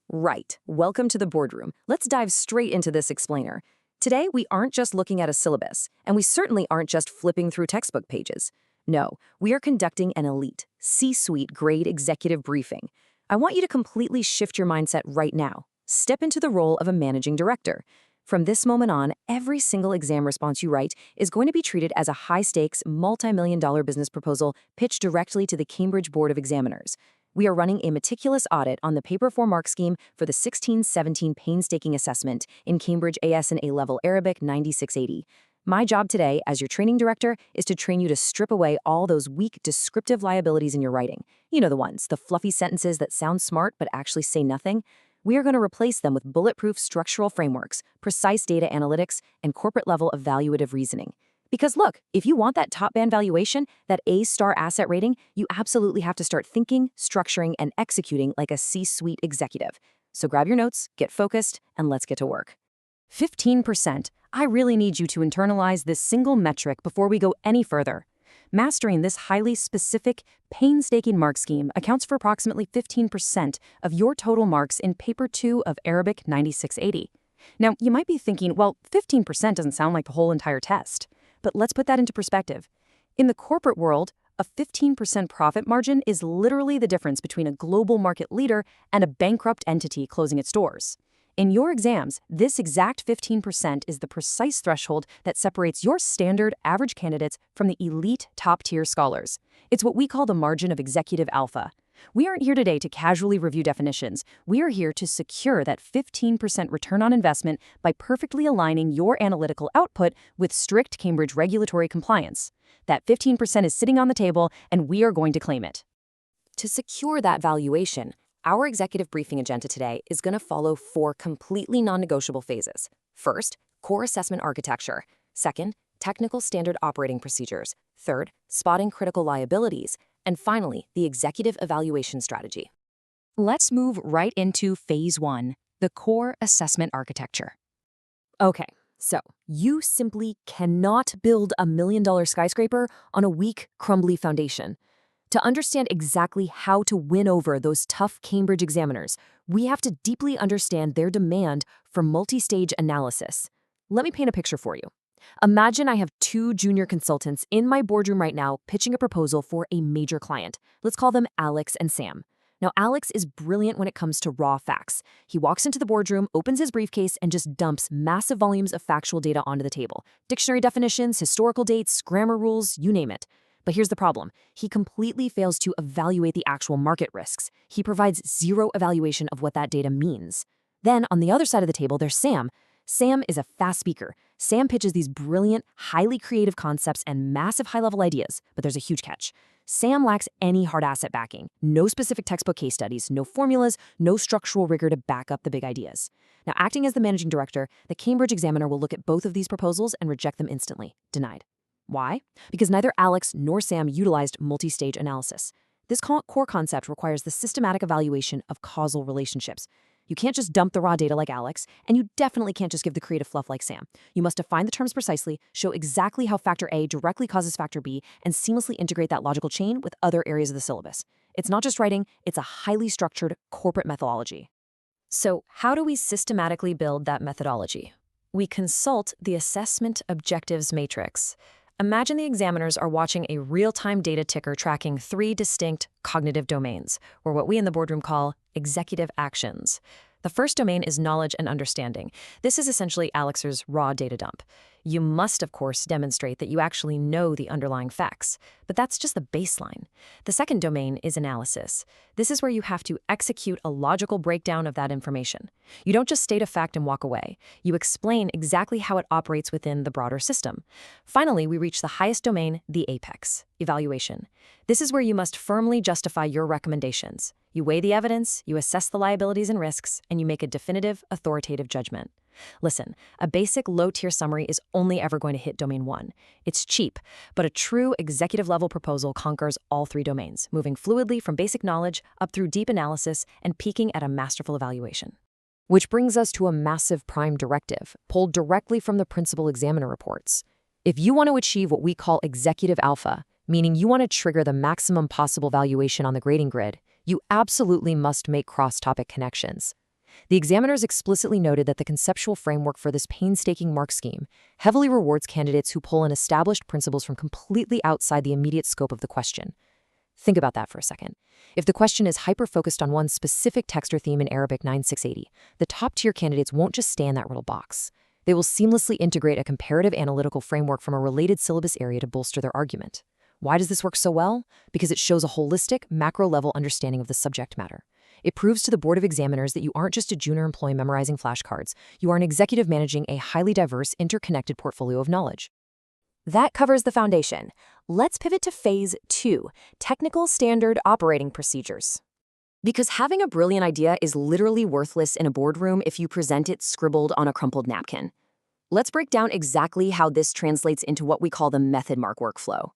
Right. Welcome to the boardroom. Let's dive straight into this explainer. Today, we aren't just looking at a syllabus, and we certainly aren't just flipping through textbook pages. No, we are conducting an elite, C-suite grade executive briefing. I want you to completely shift your mindset right now. Step into the role of a managing director. From this moment on, every single exam response you write is going to be treated as a high-stakes, multi-million-dollar business proposal pitched directly to the Cambridge Board of Examiners. We are running a meticulous audit on the paper 4 mark scheme for the 1617 Painstaking assessment in Cambridge AS and A-Level Arabic 9680. My job today, as your training director, is to train you to strip away all those weak, descriptive liabilities in your writing. You know the ones, the fluffy sentences that sound smart but actually say nothing. We are going to replace them with bulletproof structural frameworks, precise data analytics, and corporate-level evaluative reasoning. Because look, if you want that top-band valuation, that A-star asset rating, you absolutely have to start thinking, structuring, and executing like a C-suite executive. So grab your notes, get focused, and let's get to work. 15%. I really need you to internalize this single metric before we go any further. Mastering this highly specific, painstaking mark scheme accounts for approximately 15% of your total marks in Paper 2 of Arabic 9680. Now, you might be thinking, well, 15% doesn't sound like the whole entire test. But let's put that into perspective. In the corporate world, a 15% profit margin is literally the difference between a global market leader and a bankrupt entity closing its doors. In your exams, this exact 15% is the precise threshold that separates your standard average candidates from the elite top-tier scholars. It's what we call the margin of executive alpha. We aren't here today to casually review definitions. We are here to secure that 15% return on investment by perfectly aligning your analytical output with strict Cambridge regulatory compliance. That 15% is sitting on the table, and we are going to claim it. To secure that valuation, our executive briefing agenda today is going to follow 4 completely non-negotiable phases. First, core assessment architecture. Second, technical standard operating procedures. Third, spotting critical liabilities. And finally, the executive evaluation strategy. Let's move right into phase 1, the core assessment architecture. Okay, so you simply cannot build a $1 million skyscraper on a weak, crumbly foundation. To understand exactly how to win over those tough Cambridge examiners, we have to deeply understand their demand for multi-stage analysis. Let me paint a picture for you. Imagine I have 2 junior consultants in my boardroom right now pitching a proposal for a major client. Let's call them Alex and Sam. Now, Alex is brilliant when it comes to raw facts. He walks into the boardroom, opens his briefcase, and just dumps massive volumes of factual data onto the table. Dictionary definitions, historical dates, grammar rules, you name it. But here's the problem. He completely fails to evaluate the actual market risks. He provides zero evaluation of what that data means. Then, on the other side of the table, there's Sam. Sam is a fast speaker. Sam pitches these brilliant, highly creative concepts and massive high-level ideas, but there's a huge catch. Sam lacks any hard asset backing, no specific textbook case studies, no formulas, no structural rigor to back up the big ideas. Now, acting as the managing director, the Cambridge examiner will look at both of these proposals and reject them instantly. Denied. Why? Because neither Alex nor Sam utilized multi-stage analysis. This core concept requires the systematic evaluation of causal relationships. You can't just dump the raw data like Alex, and you definitely can't just give the creative fluff like Sam. You must define the terms precisely, show exactly how factor A directly causes factor B, and seamlessly integrate that logical chain with other areas of the syllabus. It's not just writing, it's a highly structured corporate methodology. So, how do we systematically build that methodology? We consult the Assessment Objectives Matrix. Imagine the examiners are watching a real-time data ticker tracking 3 distinct cognitive domains, or what we in the boardroom call executive actions. The first domain is knowledge and understanding. This is essentially Alex's raw data dump. You must, of course, demonstrate that you actually know the underlying facts, but that's just the baseline. The second domain is analysis. This is where you have to execute a logical breakdown of that information. You don't just state a fact and walk away. You explain exactly how it operates within the broader system. Finally, we reach the highest domain, the apex, evaluation. This is where you must firmly justify your recommendations. You weigh the evidence, you assess the liabilities and risks, and you make a definitive, authoritative judgment. Listen, a basic low-tier summary is only ever going to hit domain 1. It's cheap, but a true executive-level proposal conquers all 3 domains, moving fluidly from basic knowledge up through deep analysis and peaking at a masterful evaluation. Which brings us to a massive prime directive, pulled directly from the principal examiner reports. If you want to achieve what we call executive alpha, meaning you want to trigger the maximum possible valuation on the grading grid, you absolutely must make cross-topic connections. The examiners explicitly noted that the conceptual framework for this painstaking mark scheme heavily rewards candidates who pull in established principles from completely outside the immediate scope of the question. Think about that for a second. If the question is hyper-focused on one specific text or theme in Arabic 9680, the top-tier candidates won't just stay in that little box. They will seamlessly integrate a comparative analytical framework from a related syllabus area to bolster their argument. Why does this work so well? Because it shows a holistic, macro-level understanding of the subject matter. It proves to the Board of Examiners that you aren't just a junior employee memorizing flashcards. You are an executive managing a highly diverse, interconnected portfolio of knowledge. That covers the foundation. Let's pivot to Phase 2, Technical Standard Operating Procedures. Because having a brilliant idea is literally worthless in a boardroom if you present it scribbled on a crumpled napkin. Let's break down exactly how this translates into what we call the method mark workflow.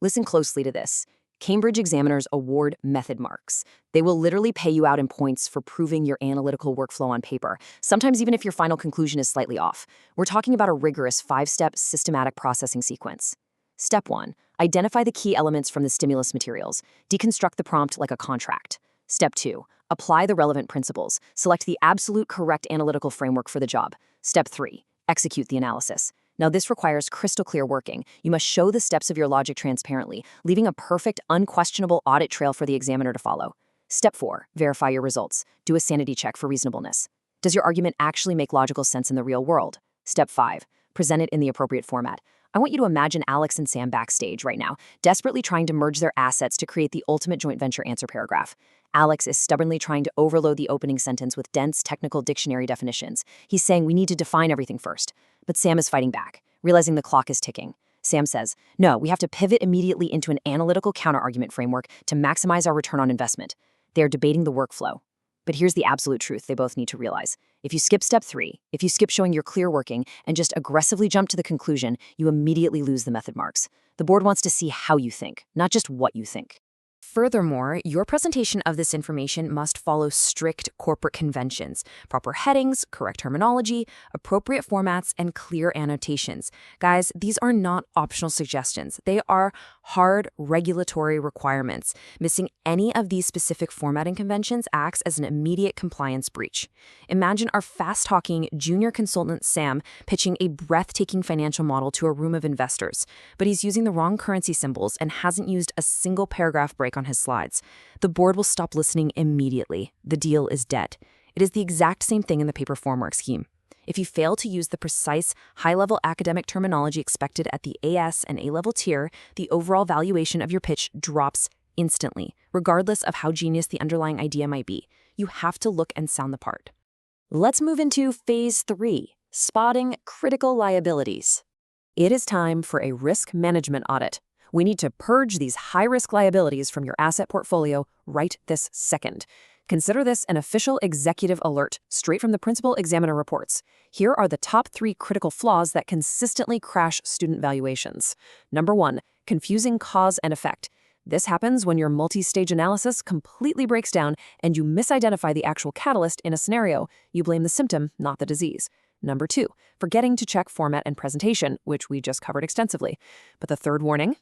Listen closely to this. Cambridge examiners award method marks. They will literally pay you out in points for proving your analytical workflow on paper, sometimes even if your final conclusion is slightly off. We're talking about a rigorous 5-step systematic processing sequence. Step 1. Identify the key elements from the stimulus materials. Deconstruct the prompt like a contract. Step 2. Apply the relevant principles. Select the absolute correct analytical framework for the job. Step 3. Execute the analysis. Now, this requires crystal clear working. You must show the steps of your logic transparently, leaving a perfect, unquestionable audit trail for the examiner to follow. Step 4. Verify your results. Do a sanity check for reasonableness. Does your argument actually make logical sense in the real world? Step 5. Present it in the appropriate format. I want you to imagine Alex and Sam backstage right now, desperately trying to merge their assets to create the ultimate joint venture answer paragraph. Alex is stubbornly trying to overload the opening sentence with dense technical dictionary definitions. He's saying we need to define everything first. But Sam is fighting back, realizing the clock is ticking. Sam says, no, we have to pivot immediately into an analytical counterargument framework to maximize our return on investment. They are debating the workflow. But here's the absolute truth they both need to realize. If you skip step 3, if you skip showing your clear working and just aggressively jump to the conclusion, you immediately lose the method marks. The board wants to see how you think, not just what you think. Furthermore, your presentation of this information must follow strict corporate conventions, proper headings, correct terminology, appropriate formats, and clear annotations. Guys, these are not optional suggestions. They are hard regulatory requirements. Missing any of these specific formatting conventions acts as an immediate compliance breach. Imagine our fast-talking junior consultant Sam pitching a breathtaking financial model to a room of investors, but he's using the wrong currency symbols and hasn't used a single paragraph break on his slides. The board will stop listening immediately. The deal is dead. It is the exact same thing in the paper formwork scheme. If you fail to use the precise, high-level academic terminology expected at the AS and A-level tier, the overall valuation of your pitch drops instantly, regardless of how genius the underlying idea might be. You have to look and sound the part. Let's move into Phase 3, Spotting Critical Liabilities. It is time for a risk management audit. We need to purge these high-risk liabilities from your asset portfolio right this second. Consider this an official executive alert straight from the principal examiner reports. Here are the top 3 critical flaws that consistently crash student valuations. Number 1, confusing cause and effect. This happens when your multi-stage analysis completely breaks down and you misidentify the actual catalyst in a scenario. You blame the symptom, not the disease. Number 2, forgetting to check format and presentation, which we just covered extensively. But the third warning?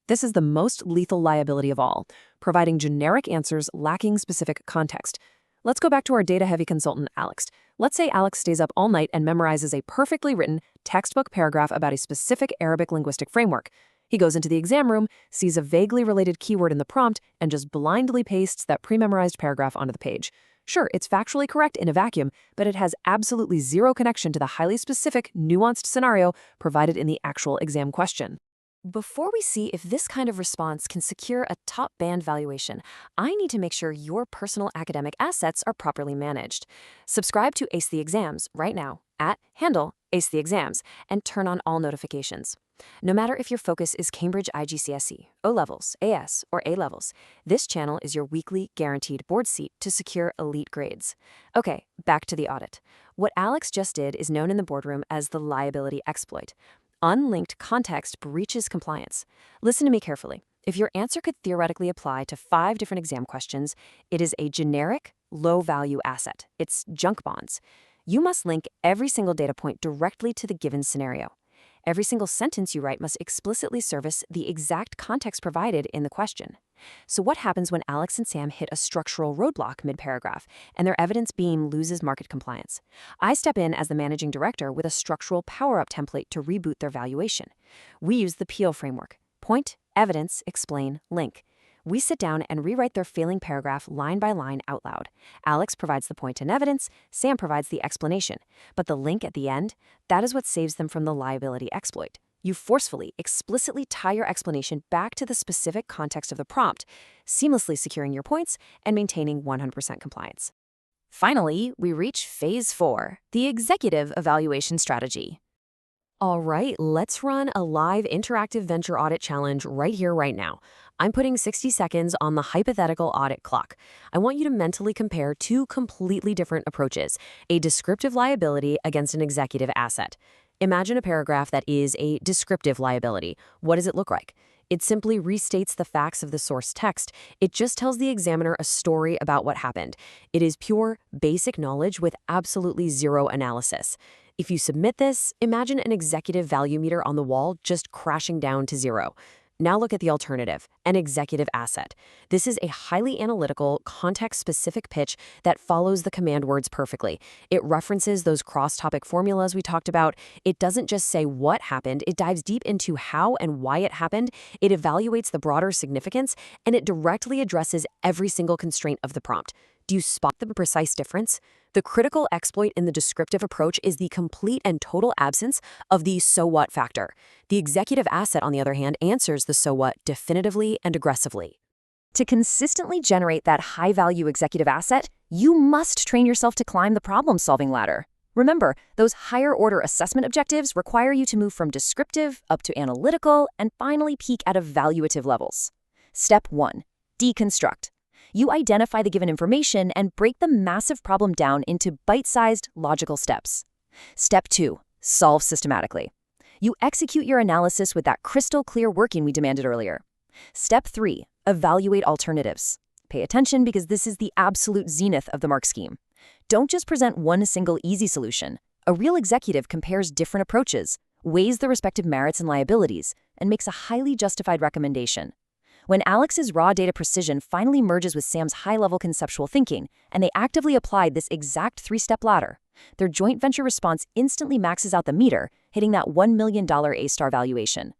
This is the most lethal liability of all, providing generic answers lacking specific context. Let's go back to our data-heavy consultant, Alex. Let's say Alex stays up all night and memorizes a perfectly written textbook paragraph about a specific Arabic linguistic framework. He goes into the exam room, sees a vaguely related keyword in the prompt, and just blindly pastes that pre-memorized paragraph onto the page. Sure, it's factually correct in a vacuum, but it has absolutely zero connection to the highly specific, nuanced scenario provided in the actual exam question. Before we see if this kind of response can secure a top band valuation, I need to make sure your personal academic assets are properly managed. Subscribe to Ace the Exams right now at handle Ace the Exams and turn on all notifications. No matter if your focus is Cambridge IGCSE, O-Levels, AS, or A-Levels, this channel is your weekly guaranteed board seat to secure elite grades. Okay, back to the audit. What Alex just did is known in the boardroom as the liability exploit. Unlinked context breaches compliance. Listen to me carefully. If your answer could theoretically apply to 5 different exam questions, it is a generic, low-value asset. It's junk bonds. You must link every single data point directly to the given scenario. Every single sentence you write must explicitly service the exact context provided in the question. So what happens when Alex and Sam hit a structural roadblock mid-paragraph and their evidence beam loses market compliance? I step in as the managing director with a structural power-up template to reboot their valuation. We use the PO framework: point, evidence, explain, link. We sit down and rewrite their failing paragraph line by line out loud. Alex provides the point and evidence, Sam provides the explanation. But the link at the end, that is what saves them from the liability exploit. You forcefully, explicitly tie your explanation back to the specific context of the prompt, seamlessly securing your points and maintaining 100% compliance. Finally, we reach phase 4, the executive evaluation strategy. All right, let's run a live interactive venture audit challenge right here, right now. I'm putting 60 seconds on the hypothetical audit clock. I want you to mentally compare two completely different approaches: a descriptive liability against an executive asset. Imagine a paragraph that is a descriptive liability. What does it look like? It simply restates the facts of the source text. It just tells the examiner a story about what happened. It is pure, basic knowledge with absolutely zero analysis. If you submit this, imagine an executive value meter on the wall just crashing down to zero. Now look at the alternative, an executive asset. This is a highly analytical, context-specific pitch that follows the command words perfectly. It references those cross-topic formulas we talked about. It doesn't just say what happened, it dives deep into how and why it happened. It evaluates the broader significance, and it directly addresses every single constraint of the prompt. Do you spot the precise difference? The critical exploit in the descriptive approach is the complete and total absence of the so what factor. The executive asset, on the other hand, answers the so what definitively and aggressively. To consistently generate that high-value executive asset, you must train yourself to climb the problem-solving ladder. Remember, those higher-order assessment objectives require you to move from descriptive up to analytical and finally peak at evaluative levels. Step 1. Deconstruct. You identify the given information and break the massive problem down into bite-sized, logical steps. Step 2. Solve systematically. You execute your analysis with that crystal-clear working we demanded earlier. Step 3. Evaluate alternatives. Pay attention because this is the absolute zenith of the mark scheme. Don't just present one single easy solution. A real executive compares different approaches, weighs the respective merits and liabilities, and makes a highly justified recommendation. When Alex's raw data precision finally merges with Sam's high-level conceptual thinking, and they actively applied this exact three-step ladder, their joint venture response instantly maxes out the meter, hitting that $1 million A-star valuation.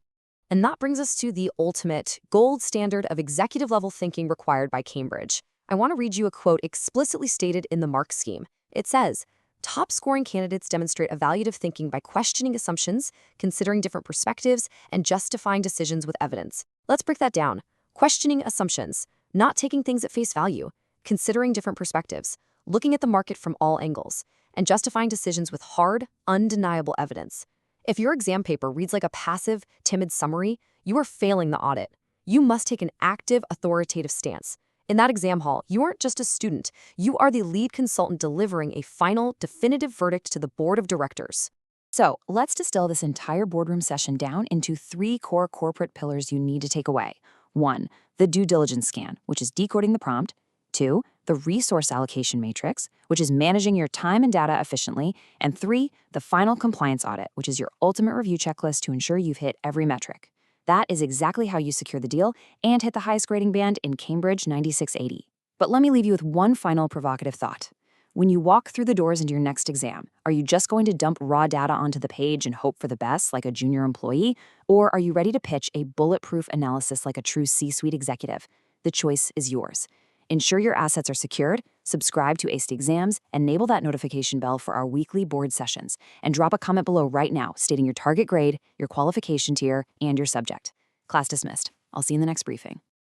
And that brings us to the ultimate gold standard of executive-level thinking required by Cambridge. I want to read you a quote explicitly stated in the mark scheme. It says, "Top-scoring candidates demonstrate evaluative thinking by questioning assumptions, considering different perspectives, and justifying decisions with evidence." Let's break that down. Questioning assumptions, not taking things at face value, considering different perspectives, looking at the market from all angles, and justifying decisions with hard, undeniable evidence. If your exam paper reads like a passive, timid summary, you are failing the audit. You must take an active, authoritative stance. In that exam hall, you aren't just a student. You are the lead consultant delivering a final, definitive verdict to the board of directors. So let's distill this entire boardroom session down into 3 core corporate pillars you need to take away. 1. The due diligence scan, which is decoding the prompt. 2. The resource allocation matrix, which is managing your time and data efficiently. And 3. The final compliance audit, which is your ultimate review checklist to ensure you've hit every metric. That is exactly how you secure the deal and hit the highest grading band in Cambridge 9680. But let me leave you with one final provocative thought. When you walk through the doors into your next exam, are you just going to dump raw data onto the page and hope for the best like a junior employee? Or are you ready to pitch a bulletproof analysis like a true C-suite executive? The choice is yours. Ensure your assets are secured, subscribe to ACE Exams, enable that notification bell for our weekly board sessions, and drop a comment below right now stating your target grade, your qualification tier, and your subject. Class dismissed. I'll see you in the next briefing.